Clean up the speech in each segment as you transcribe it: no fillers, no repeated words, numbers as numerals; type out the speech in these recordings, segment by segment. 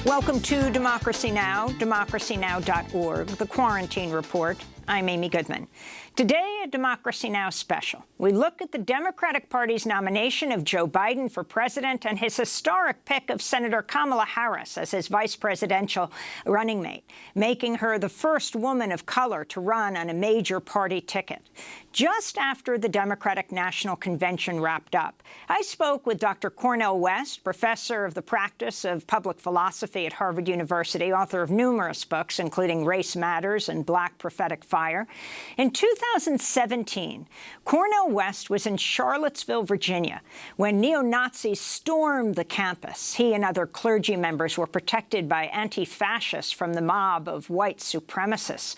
Welcome to Democracy Now!, democracynow.org, The Quarantine Report. I'm Amy Goodman. Today, a Democracy Now! Special. We look at the Democratic Party's nomination of Joe Biden for president and his historic pick of Senator Kamala Harris as his vice presidential running mate, making her the first woman of color to run on a major party ticket. Just after the Democratic National Convention wrapped up, I spoke with Dr. Cornel West, professor of the practice of public philosophy at Harvard University, author of numerous books, including Race Matters and Black Prophetic Fire. In 2017, Cornel West was in Charlottesville, Virginia, when neo-Nazis stormed the campus. He and other clergy members were protected by anti-fascists from the mob of white supremacists.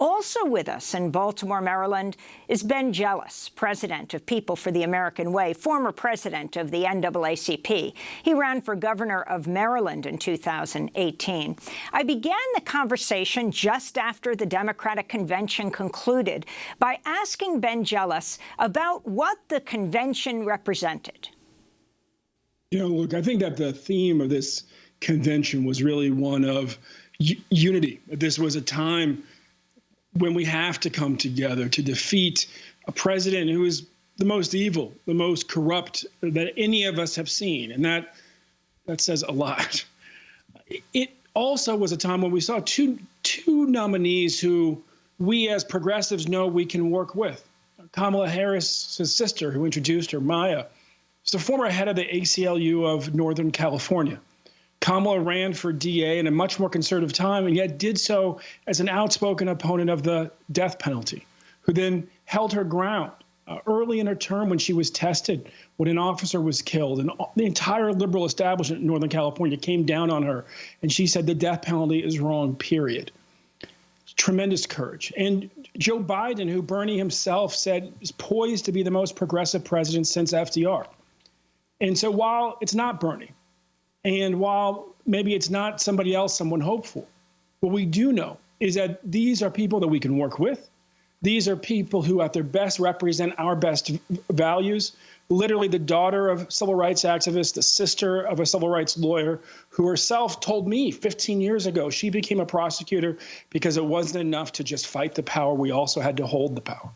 Also with us in Baltimore, Maryland, is Ben Jealous, president of People for the American Way, former president of the NAACP. He ran for governor of Maryland in 2018. I began the conversation just after the Democratic convention concluded by asking Ben Jealous about what the convention represented. You know, look, I think that the theme of this convention was really one of unity. This was a time when we have to come together to defeat a president who is the most evil, the most corrupt that any of us have seen. And that says a lot. It also was a time when we saw two nominees who we as progressives know we can work with. Kamala Harris, his sister, who introduced her, Maya, is the former head of the ACLU of Northern California. Kamala ran for DA in a much more conservative time, and yet did so as an outspoken opponent of the death penalty, who then held her ground early in her term when she was tested, when an officer was killed. And the entire liberal establishment in Northern California came down on her, and she said the death penalty is wrong, period. Tremendous courage. And Joe Biden, who Bernie himself said is poised to be the most progressive president since FDR. And so while it's not Bernie, and while maybe it's not somebody else someone hoped for, what we do know is that these are people that we can work with. These are people who at their best represent our best values. Literally the daughter of a civil rights activist, the sister of a civil rights lawyer, who herself told me 15 years ago she became a prosecutor because it wasn't enough to just fight the power. We also had to hold the power.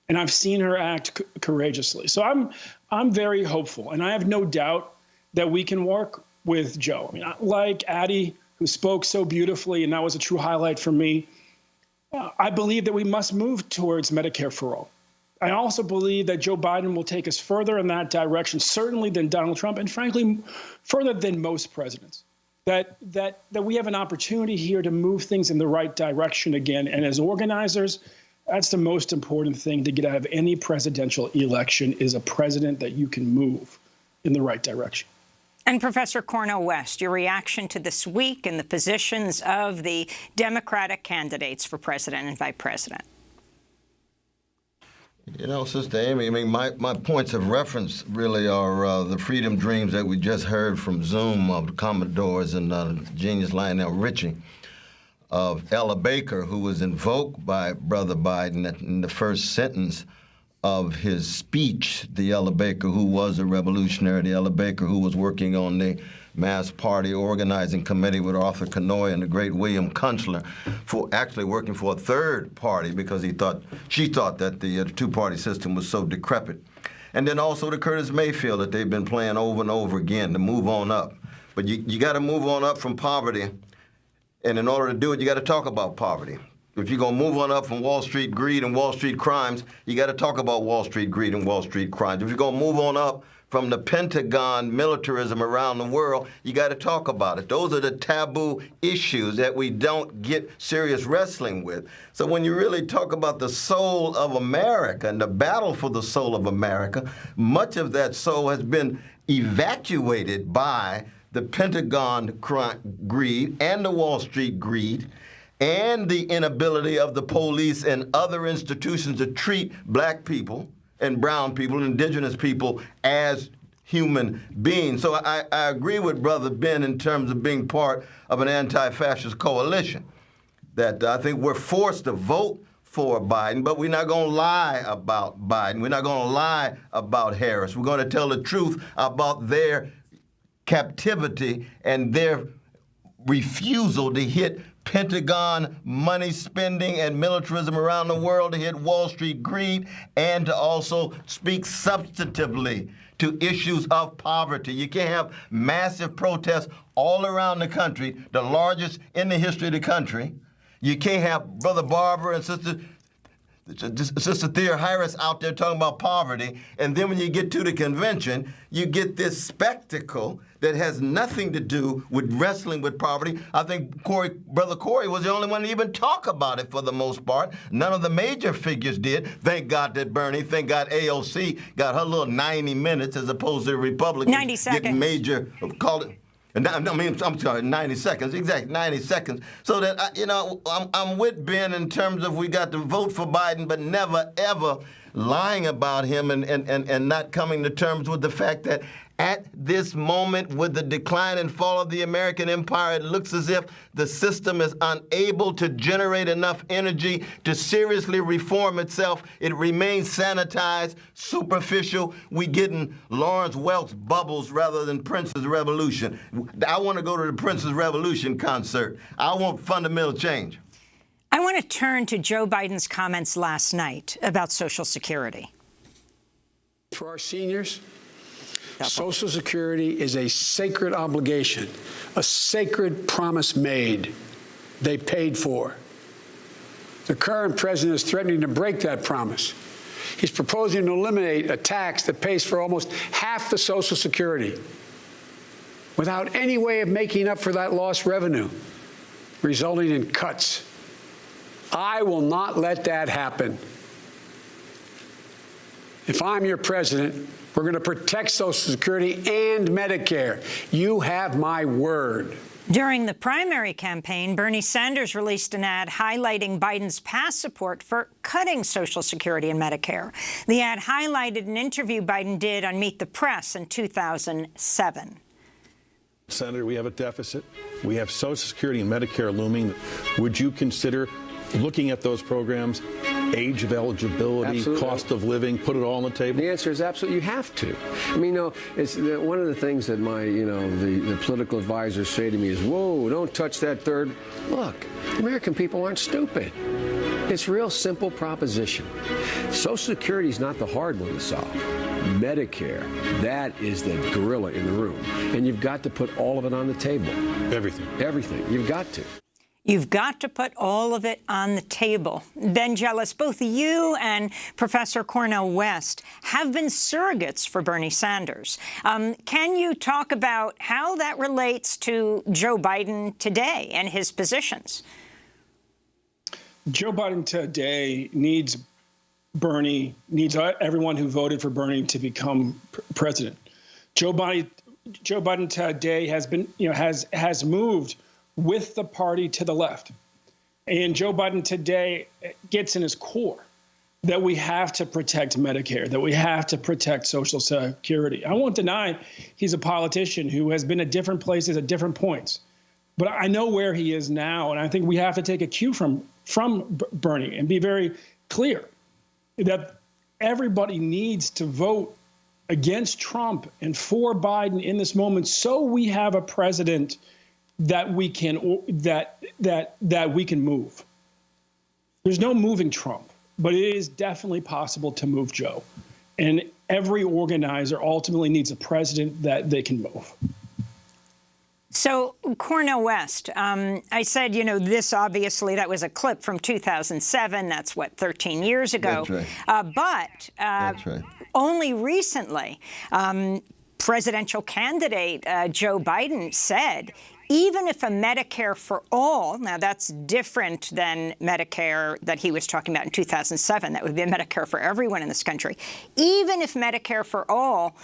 And I've seen her act courageously. So I'm very hopeful, and I have no doubt that we can work with Joe. I mean, like Addie, who spoke so beautifully, and that was a true highlight for me, I believe that we must move towards Medicare for all. I also believe that Joe Biden will take us further in that direction, certainly than Donald Trump, and frankly, further than most presidents. That we have an opportunity here to move things in the right direction again. And as organizers, that's the most important thing to get out of any presidential election, is a president that you can move in the right direction. And Professor Cornel West, your reaction to this week and the positions of the Democratic candidates for president and vice president. You know, Sister Amy, I mean, my points of reference really are the freedom dreams that we just heard from Zoom of the Commodores and genius Lionel Richie, of Ella Baker, who was invoked by Brother Biden in the first sentence of his speech, the Ella Baker who was a revolutionary, the Ella Baker who was working on the Mass Party Organizing Committee with Arthur Kenoy and the great William Kunstler, for actually working for a third party because she thought that the two-party system was so decrepit. And then also the Curtis Mayfield that they've been playing over and over again to move on up. But you got to move on up from poverty, and in order to do it, you got to talk about poverty. If you're going to move on up from Wall Street greed and Wall Street crimes, you got to talk about Wall Street greed and Wall Street crimes. If you're going to move on up from the Pentagon militarism around the world, you got to talk about it. Those are the taboo issues that we don't get serious wrestling with. So when you really talk about the soul of America and the battle for the soul of America, much of that soul has been evacuated by the Pentagon greed and the Wall Street greed, and the inability of the police and other institutions to treat black people and brown people and indigenous people as human beings. So I agree with Brother Ben in terms of being part of an anti-fascist coalition, that I think we're forced to vote for Biden, but we're not going to lie about Biden. We're not going to lie about Harris. We're going to tell the truth about their captivity and their refusal to hit Pentagon money spending and militarism around the world, to hit Wall Street greed, and to also speak substantively to issues of poverty. You can't have massive protests all around the country, the largest in the history of the country. You can't have Brother Barber and Sister Thea Harris out there talking about poverty, and then when you get to the convention, you get this spectacle that has nothing to do with wrestling with poverty. I think Brother Corey was the only one to even talk about it for the most part. None of the major figures did. Thank God that Bernie, thank God AOC got her little 90 minutes as opposed to the Republicans 90 seconds. getting major, call it, I'm sorry, 90 seconds, exactly, 90 seconds. So that, I'm with Ben in terms of we got to vote for Biden, but never, ever lying about him and not coming to terms with the fact that at this moment, with the decline and fall of the American empire, it looks as if the system is unable to generate enough energy to seriously reform itself. It remains sanitized, superficial. We getting Lawrence Welk's bubbles rather than Prince's Revolution. I want to go to the Prince's Revolution concert. I want fundamental change. I want to turn to Joe Biden's comments last night about Social Security. For our seniors, Social Security is a sacred obligation, a sacred promise made. They paid for. The current president is threatening to break that promise. He's proposing to eliminate a tax that pays for almost half the Social Security without any way of making up for that lost revenue, resulting in cuts. I will not let that happen. If I'm your president, we're going to protect Social Security and Medicare. You have my word. During the primary campaign, Bernie Sanders released an ad highlighting Biden's past support for cutting Social Security and Medicare. The ad highlighted an interview Biden did on Meet the Press in 2007. Senator, we have a deficit. We have Social Security and Medicare looming. Would you consider looking at those programs, age of eligibility, absolutely. Cost of living, put it all on the table? The answer is absolutely. You have to. I mean, it's one of the things that my, the political advisors say to me is, "Whoa, don't touch that third." Look, American people aren't stupid. It's a real simple proposition. Social Security is not the hard one to solve. Medicare, that is the gorilla in the room, and you've got to put all of it on the table. Everything. Everything. You've got to. You've got to put all of it on the table. Ben Jealous, both you and Professor Cornel West have been surrogates for Bernie Sanders. Can you talk about how that relates to Joe Biden today and his positions? Joe Biden today needs everyone who voted for Bernie to become president. Joe Biden today has been, has moved with the party to the left. And Joe Biden today gets in his core that we have to protect Medicare, that we have to protect Social Security. I won't deny he's a politician who has been at different places at different points. But I know where he is now, and I think we have to take a cue from Bernie and be very clear that everybody needs to vote against Trump and for Biden in this moment so we have a president that we can move. There's no moving Trump, but it is definitely possible to move Joe. And every organizer ultimately needs a president that they can move. So, Cornel West, I said, this obviously, that was a clip from 2007. That's, 13 years ago. That's right. That's right. Only recently, presidential candidate Joe Biden said, even if a Medicare for all, now that's different than Medicare that he was talking about in 2007, that would be a Medicare for everyone in this country, even if Medicare for all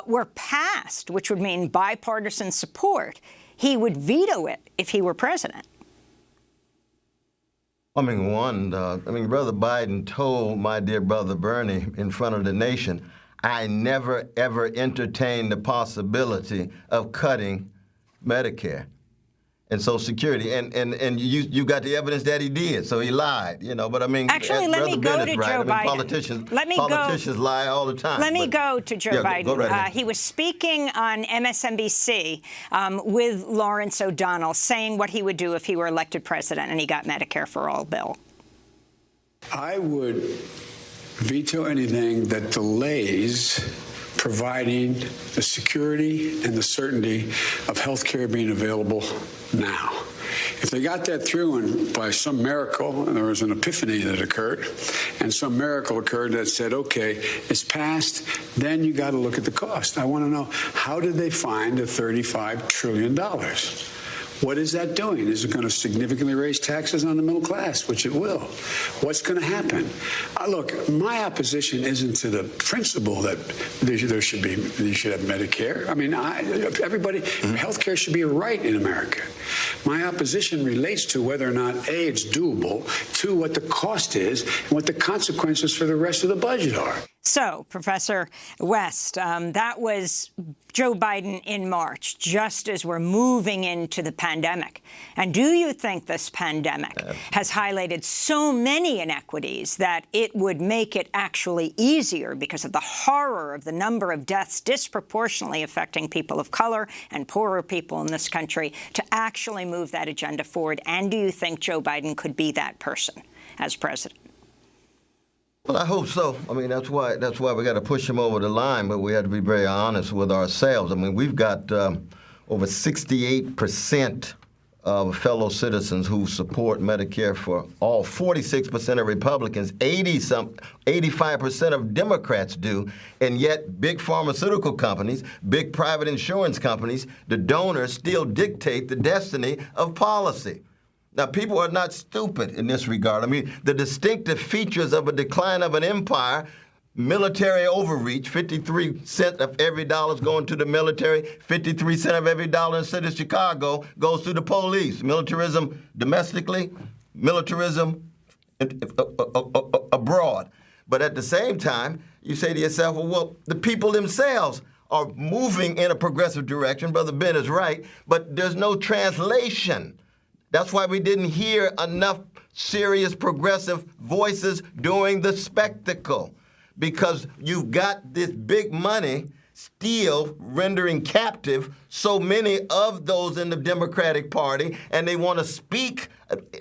were passed, which would mean bipartisan support, he would veto it if he were president. Brother Biden told my dear brother Bernie in front of the nation, I never, ever entertained the possibility of cutting Medicare. and Social Security, and you got the evidence that he did, so he lied, But I mean, actually, let me go to Joe Biden. Politicians lie all the time. Let me go to Joe Biden. Go right ahead. He was speaking on MSNBC with Lawrence O'Donnell, saying what he would do if he were elected president and he got Medicare for All bill. I would veto anything that delays providing the security and the certainty of health care being available now. If they got that through and by some miracle, and there was an epiphany that occurred, and some miracle occurred that said, okay, it's passed, then you got to look at the cost. I want to know, how did they find the $35 trillion? What is that doing? Is it going to significantly raise taxes on the middle class, which it will? What's going to happen? Look, my opposition isn't to the principle that you should have Medicare. I mean, everybody, health care should be a right in America. My opposition relates to whether or not, A, it's doable, two, what the cost is, and what the consequences for the rest of the budget are. So, Professor West, that was Joe Biden in March, just as we're moving into the pandemic. And do you think this pandemic has highlighted so many inequities that it would make it actually easier, because of the horror of the number of deaths disproportionately affecting people of color and poorer people in this country, to actually move that agenda forward? And do you think Joe Biden could be that person as president? Well, I hope so. I mean, that's why we got to push him over the line, but we have to be very honest with ourselves. I mean, we've got over 68% of fellow citizens who support Medicare for all. 46% of Republicans, 85% of Democrats do, and yet big pharmaceutical companies, big private insurance companies, the donors still dictate the destiny of policy. Now, people are not stupid in this regard. I mean, the distinctive features of a decline of an empire, military overreach, 53 cents of every dollar is going to the military, 53 cents of every dollar in the city of Chicago goes to the police. Militarism domestically, militarism abroad. But at the same time, you say to yourself, well, the people themselves are moving in a progressive direction. Brother Ben is right, but there's no translation. That's why we didn't hear enough serious progressive voices during the spectacle, because you've got this big money still rendering captive so many of those in the Democratic Party, and they want to speak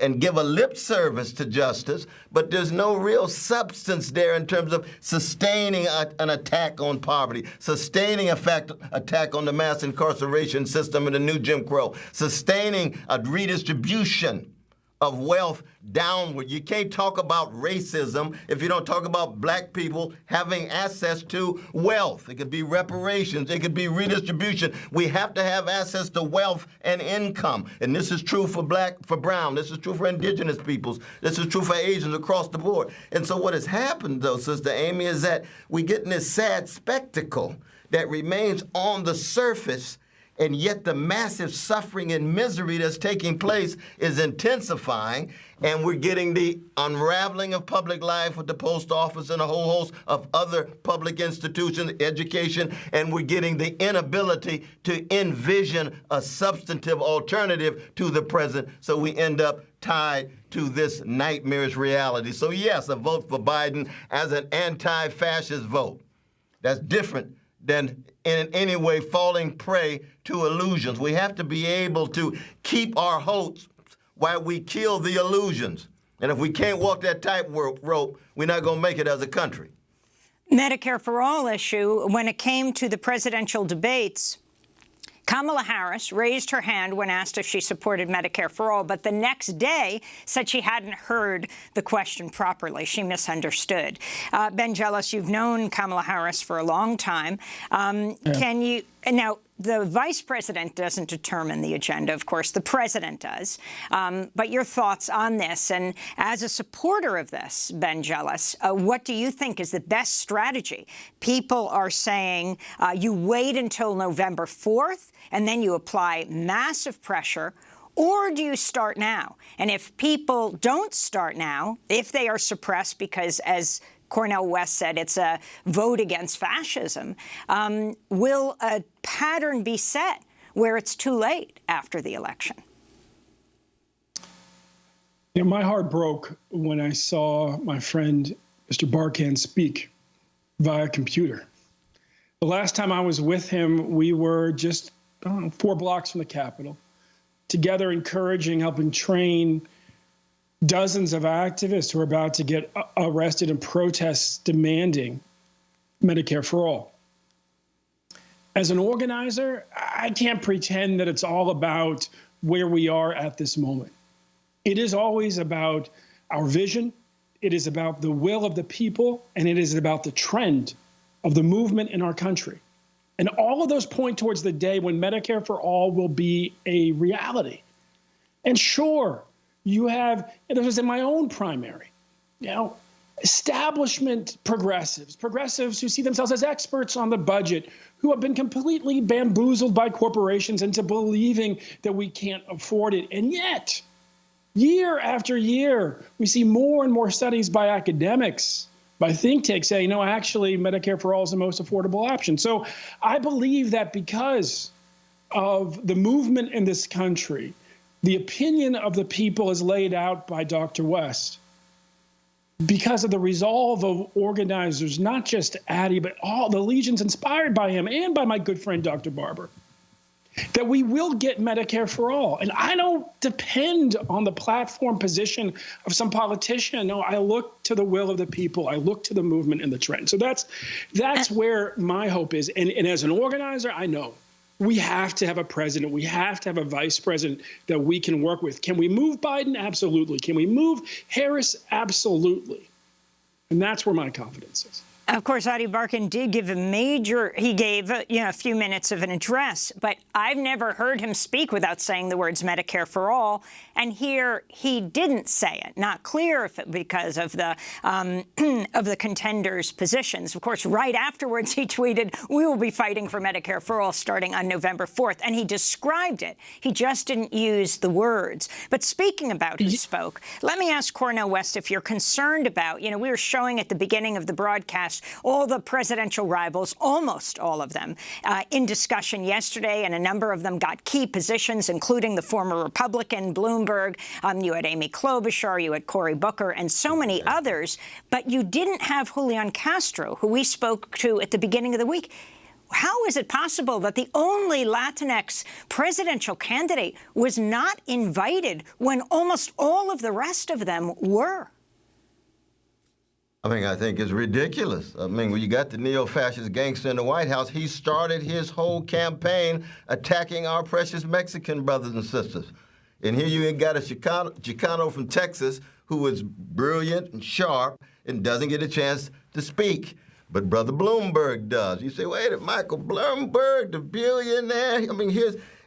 and give a lip service to justice, but there's no real substance there in terms of sustaining an attack on poverty, sustaining attack on the mass incarceration system and the new Jim Crow, sustaining a redistribution of wealth downward. You can't talk about racism if you don't talk about black people having access to wealth. It could be reparations. It could be redistribution. We have to have access to wealth and income. And this is true for black, for brown. This is true for indigenous peoples. This is true for Asians across the board. And so what has happened, though, Sister Amy, is that we get in this sad spectacle that remains on the surface, and yet the massive suffering and misery that's taking place is intensifying, and we're getting the unraveling of public life with the post office and a whole host of other public institutions, education, and we're getting the inability to envision a substantive alternative to the present, so we end up tied to this nightmarish reality. So yes, a vote for Biden as an anti-fascist vote. That's different than in any way falling prey to illusions. We have to be able to keep our hopes while we kill the illusions. And if we can't walk that tightrope, we're not going to make it as a country. Medicare for All issue, when it came to the presidential debates, Kamala Harris raised her hand when asked if she supported Medicare for All, but the next day said she hadn't heard the question properly. She misunderstood. Ben Jealous, you've known Kamala Harris for a long time. Can you now? The vice president doesn't determine the agenda, of course. The president does. But your thoughts on this, and as a supporter of this, Ben Jealous, what do you think is the best strategy? People are saying you wait until November 4th, and then you apply massive pressure, or do you start now? And if people don't start now, if they are suppressed because, as Cornel West said, it's a vote against fascism, will a pattern be set where it's too late after the election? My heart broke when I saw my friend, Mr. Barkan, speak via computer. The last time I was with him, we were just 4 blocks from the Capitol, together encouraging, helping train dozens of activists who are about to get arrested in protests demanding Medicare for all. As an organizer, I can't pretend that it's all about where we are at this moment. It is always about our vision, it is about the will of the people, and it is about the trend of the movement in our country. And all of those point towards the day when Medicare for all will be a reality. And sure, you have, and it was in my own primary, establishment progressives who see themselves as experts on the budget, who have been completely bamboozled by corporations into believing that we can't afford it. And yet, year after year, we see more and more studies by academics, by think tanks saying, no, actually, Medicare for all is the most affordable option. So I believe that because of the movement in this country, the opinion of the people is laid out by Dr. West. Because of the resolve of organizers, not just Addie, but all the legions inspired by him and by my good friend, Dr. Barber, that we will get Medicare for all. And I don't depend on the platform position of some politician. No, I look to the will of the people. I look to the movement and the trend. So that's where my hope is. And as an organizer, I know we have to have a president. We have to have a vice president that we can work with. Can we move Biden? Absolutely. Can we move Harris? Absolutely. And that's where my confidence is. Of course, Adi Barkan did give he gave a few minutes of an address, but I've never heard him speak without saying the words Medicare for all. And here he didn't say it. Not clear if it because of the contenders' positions. Of course, right afterwards, he tweeted, "We will be fighting for Medicare for all starting on November 4th." And he described it. He just didn't use the words. But speaking about who spoke, let me ask Cornel West if you're concerned about, we were showing at the beginning of the broadcast all the presidential rivals, almost all of them, in discussion yesterday, and a number of them got key positions, including the former Republican Bloomberg. You had Amy Klobuchar, you had Cory Booker, and so many others. But you didn't have Julian Castro, who we spoke to at the beginning of the week. How is it possible that the only Latinx presidential candidate was not invited when almost all of the rest of them were? I think it's ridiculous. When you got the neo-fascist gangster in the White House, he started his whole campaign attacking our precious Mexican brothers and sisters. And here you got a Chicano from Texas who is brilliant and sharp and doesn't get a chance to speak. But Brother Bloomberg does. You say, wait a minute, Michael Bloomberg, the billionaire.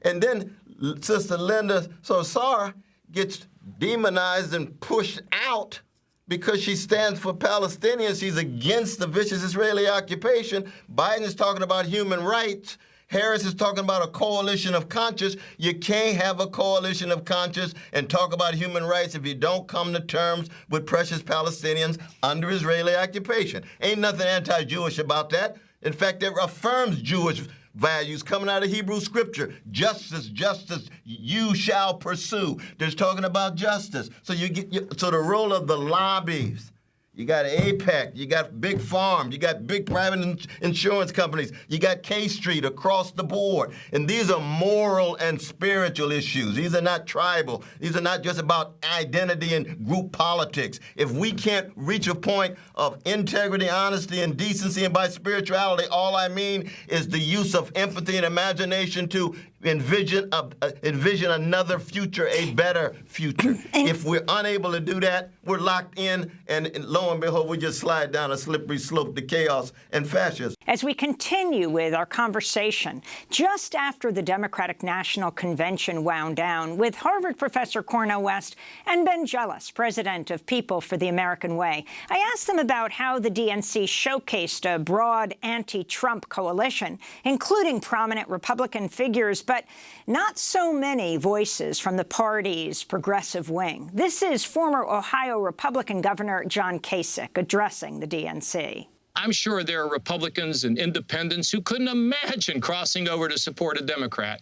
And then Sister Linda Sosara gets demonized and pushed out because she stands for Palestinians. She's against the vicious Israeli occupation. Biden is talking about human rights. Harris is talking about a coalition of conscience. You can't have a coalition of conscience and talk about human rights if you don't come to terms with precious Palestinians under Israeli occupation. Ain't nothing anti-Jewish about that. In fact, it affirms Jewish values coming out of Hebrew scripture. Justice, justice, you shall pursue. There's talking about justice. So the role of the lobbies. You got AIPAC, you got big farms, you got big private insurance companies, you got K Street across the board. And these are moral and spiritual issues. These are not tribal. These are not just about identity and group politics. If we can't reach a point of integrity, honesty, and decency, and by spirituality, all I mean is the use of empathy and imagination to envision another future, a better future. If we're unable to do that, we're locked in, and lo and behold, we just slide down a slippery slope to chaos and fascism. As we continue with our conversation, just after the Democratic National Convention wound down, with Harvard professor Cornel West and Ben Jealous, president of People for the American Way, I asked them about how the DNC showcased a broad anti-Trump coalition, including prominent Republican figures, but not so many voices from the party's progressive wing. This is former Ohio Republican Governor John Kasich addressing the DNC. I'm sure there are Republicans and independents who couldn't imagine crossing over to support a Democrat.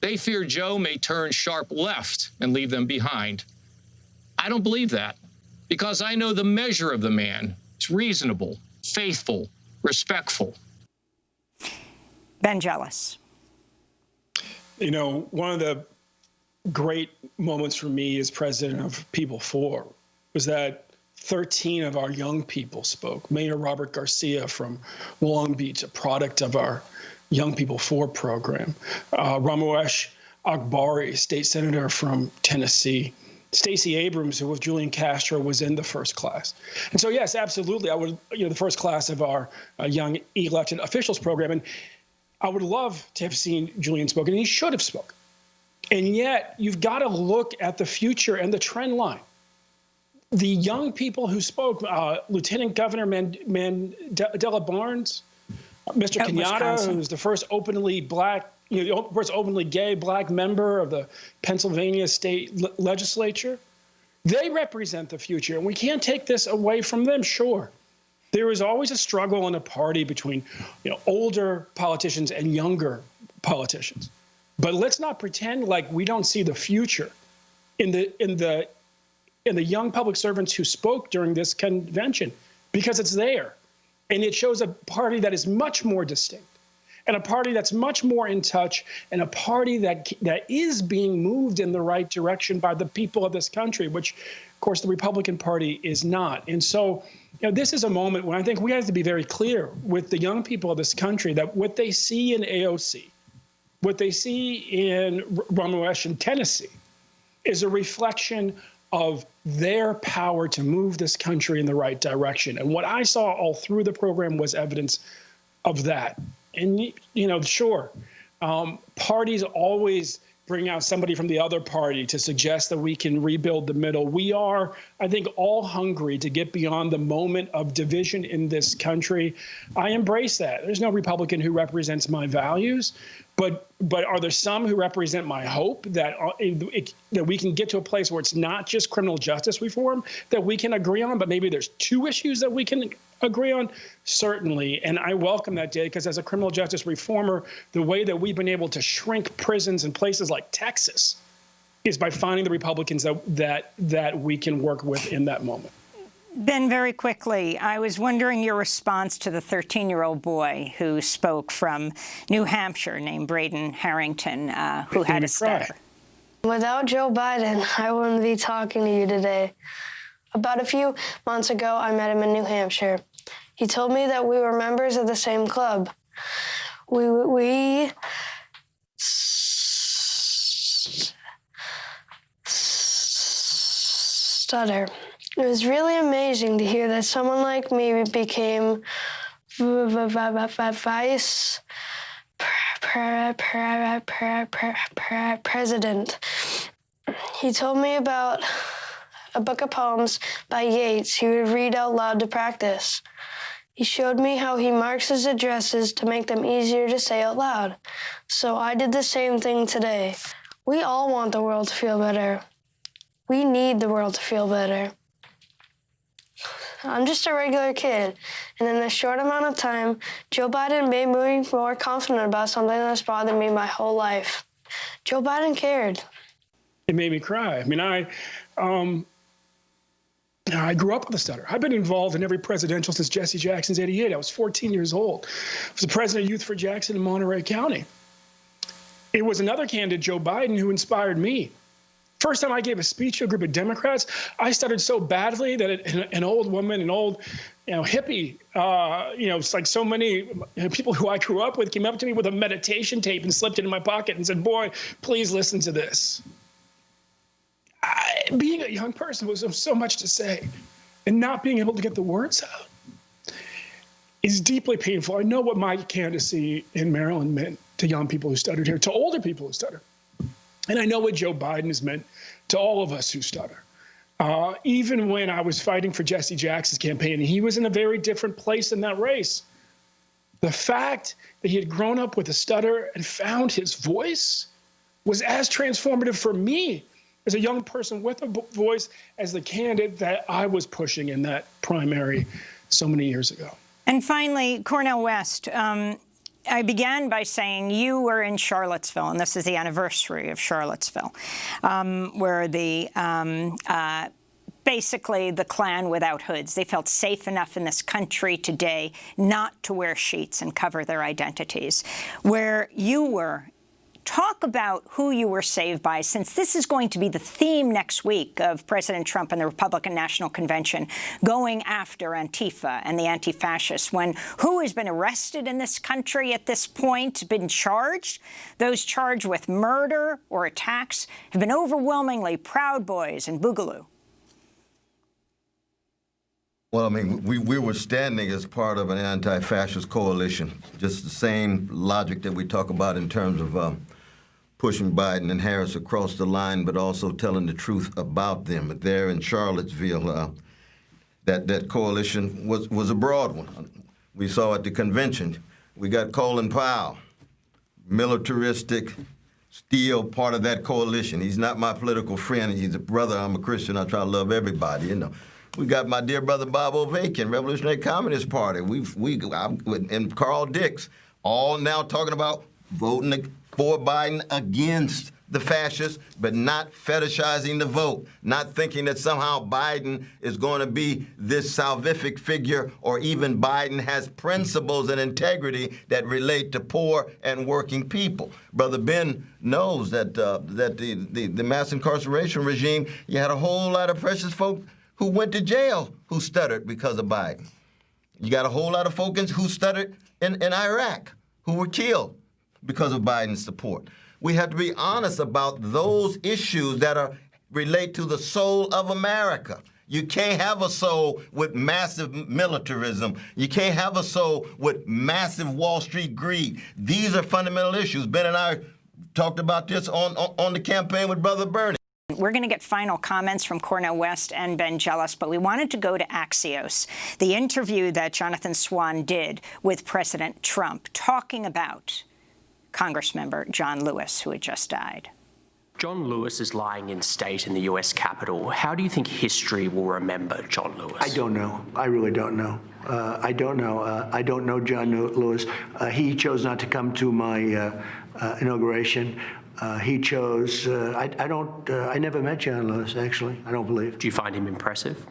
They fear Joe may turn sharp left and leave them behind. I don't believe that because I know the measure of the man. It's reasonable, faithful, respectful. Ben Jealous. You know, one of the great moments for me as president of People For was that 13 of our young people spoke. Mayor Robert Garcia from Long Beach, a product of our Young People For program. Ramesh Akbari, state senator from Tennessee. Stacey Abrams, who with Julian Castro was in the first class. And so, yes, absolutely, I would, the first class of our young elected officials program. And I would love to have seen Julian spoken, and he should have spoken. And yet, you've got to look at the future and the trend line. The young people who spoke, Lieutenant Governor Mandela Barnes, Mr. Kenyatta, who was the first openly black, first openly gay black member of the Pennsylvania state legislature, they represent the future. And we can't take this away from them, sure. There is always a struggle in a party between older politicians and younger politicians. But let's not pretend like we don't see the future in the young public servants who spoke during this convention, because it's there. And it shows a party that is much more distinct, and a party that's much more in touch, and a party that is being moved in the right direction by the people of this country, which, of course, the Republican Party is not. And so, this is a moment when I think we have to be very clear with the young people of this country that what they see in AOC, what they see in Ramesh in Tennessee, is a reflection of their power to move this country in the right direction. And what I saw all through the program was evidence of that. And, sure, parties always bring out somebody from the other party to suggest that we can rebuild the middle. We are, I think, all hungry to get beyond the moment of division in this country. I embrace that. There's no Republican who represents my values, but are there some who represent my hope that we can get to a place where it's not just criminal justice reform that we can agree on, but maybe there's two issues that we can agree on? Certainly. And I welcome that day, because as a criminal justice reformer, the way that we've been able to shrink prisons in places like Texas is by finding the Republicans that we can work with in that moment. Ben, very quickly, I was wondering your response to the 13-year-old boy who spoke from New Hampshire named Braden Harrington, who had a stutter. Without Joe Biden, I wouldn't be talking to you today. About a few months ago, I met him in New Hampshire. He told me that we were members of the same club. We stutter. It was really amazing to hear that someone like me became vice president. He told me about a book of poems by Yeats he would read out loud to practice. He showed me how he marks his addresses to make them easier to say out loud. So I did the same thing today. We all want the world to feel better. We need the world to feel better. I'm just a regular kid, and in a short amount of time, Joe Biden made me more confident about something that's bothered me my whole life. Joe Biden cared. It made me cry. I mean, I grew up with a stutter. I've been involved in every presidential since Jesse Jackson's '88. I was 14 years old. I was the president of Youth for Jackson in Monterey County. It was another candidate, Joe Biden, who inspired me. First time I gave a speech to a group of Democrats, I stuttered so badly that an old woman, an old hippie, it's like so many people who I grew up with came up to me with a meditation tape and slipped it in my pocket and said, "Boy, please listen to this." Being a young person was so much to say, and not being able to get the words out is deeply painful. I know what my candidacy in Maryland meant to young people who stuttered here, to older people who stutter. And I know what Joe Biden has meant to all of us who stutter. Even when I was fighting for Jesse Jackson's campaign, and he was in a very different place in that race, the fact that he had grown up with a stutter and found his voice was as transformative for me as a young person with a voice as the candidate that I was pushing in that primary so many years ago. And finally, Cornel West, I began by saying you were in Charlottesville, and this is the anniversary of Charlottesville, where the basically the Klan without hoods. They felt safe enough in this country today not to wear sheets and cover their identities. Where you were, talk about who you were saved by, since this is going to be the theme next week of President Trump and the Republican National Convention going after Antifa and the anti-fascists, when who has been arrested in this country at this point, been charged? Those charged with murder or attacks have been overwhelmingly Proud Boys and Boogaloo. Well, I mean, we were standing as part of an anti-fascist coalition, just the same logic that we talk about in terms of pushing Biden and Harris across the line, but also telling the truth about them. There in Charlottesville, that coalition was a broad one. We saw at the convention, we got Colin Powell, militaristic, still part of that coalition. He's not my political friend. He's a brother. I'm a Christian. I try to love everybody, you know. We got my dear brother Bob Oveikin, Revolutionary Communist Party. And Carl Dix, all now talking about voting for Biden against the fascists, but not fetishizing the vote, not thinking that somehow Biden is going to be this salvific figure, or even Biden has principles and integrity that relate to poor and working people. Brother Ben knows that the mass incarceration regime, you had a whole lot of precious folk who went to jail who stuttered because of Biden. You got a whole lot of folks who stuttered in Iraq who were killed because of Biden's support. We have to be honest about those issues that relate to the soul of America. You can't have a soul with massive militarism. You can't have a soul with massive Wall Street greed. These are fundamental issues. Ben and I talked about this on the campaign with Brother Bernie. We're going to get final comments from Cornel West and Ben Jealous, but we wanted to go to Axios, the interview that Jonathan Swan did with President Trump, talking about Congressmember John Lewis, who had just died. John Lewis is lying in state in the U.S. Capitol. How do you think history will remember John Lewis? I don't know. I really don't know. I don't know. I don't know John Lewis. He chose not to come to my inauguration. He chose. I never met John Lewis, actually. I don't believe. Do you find him impressive?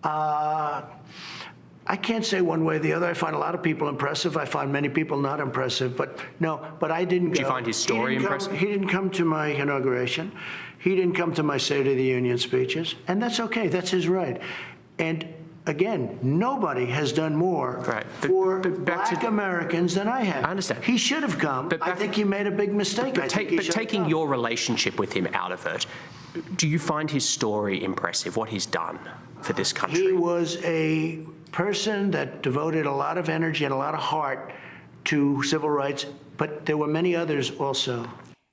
I can't say one way or the other. I find a lot of people impressive. I find many people not impressive. But no, but I didn't go. Do you find his story impressive? He didn't come to my inauguration. He didn't come to my State of the Union speeches. And that's okay. That's his right. And again, nobody has done more for black Americans than I have. I understand. He should have come. I think he made a big mistake. But taking your relationship with him out of it, do you find his story impressive, what he's done for this country? He was a person that devoted a lot of energy and a lot of heart to civil rights, but there were many others also.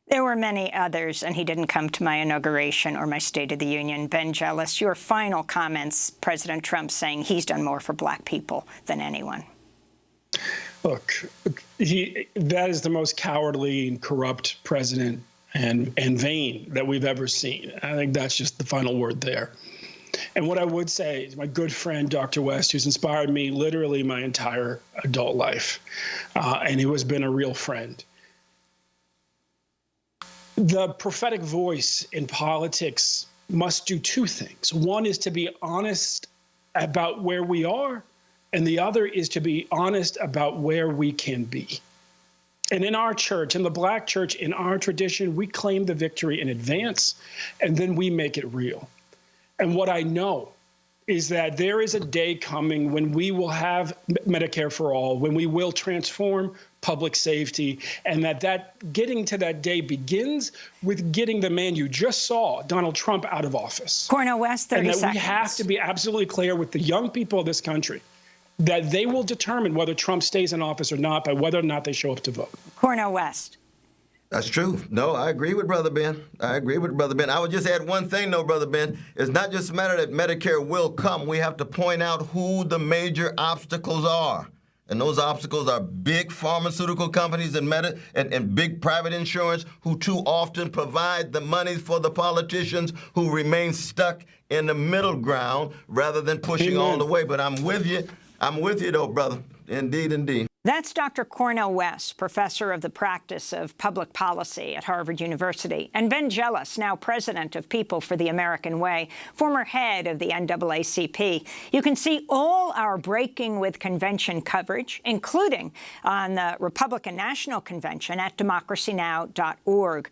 There were many others, and he didn't come to my inauguration or my State of the Union. Ben Jealous, your final comments, President Trump saying he's done more for black people than anyone. Look, that is the most cowardly and corrupt president and vain that we've ever seen. I think that's just the final word there. And what I would say is my good friend, Dr. West, who's inspired me literally my entire adult life, and who has been a real friend. The prophetic voice in politics must do two things. One is to be honest about where we are, and the other is to be honest about where we can be. And in our church, in the black church, in our tradition, we claim the victory in advance, and then we make it real. And what I know is that there is a day coming when we will have Medicare for all, when we will transform public safety, and that getting to that day begins with getting the man you just saw, Donald Trump, out of office. Cornel West, 30 seconds. And that we have to be absolutely clear with the young people of this country that they will determine whether Trump stays in office or not by whether or not they show up to vote. Cornel West. That's true. No, I agree with Brother Ben. I would just add one thing, though, Brother Ben. It's not just a matter that Medicare will come. We have to point out who the major obstacles are. And those obstacles are big pharmaceutical companies and big private insurance who too often provide the money for the politicians who remain stuck in the middle ground rather than pushing all the way. But I'm with you. I'm with you, though, brother. Indeed, indeed. That's Dr. Cornel West, professor of the practice of public policy at Harvard University, and Ben Jealous, now president of People for the American Way, former head of the NAACP. You can see all our Breaking with Convention coverage, including on the Republican National Convention, at democracynow.org.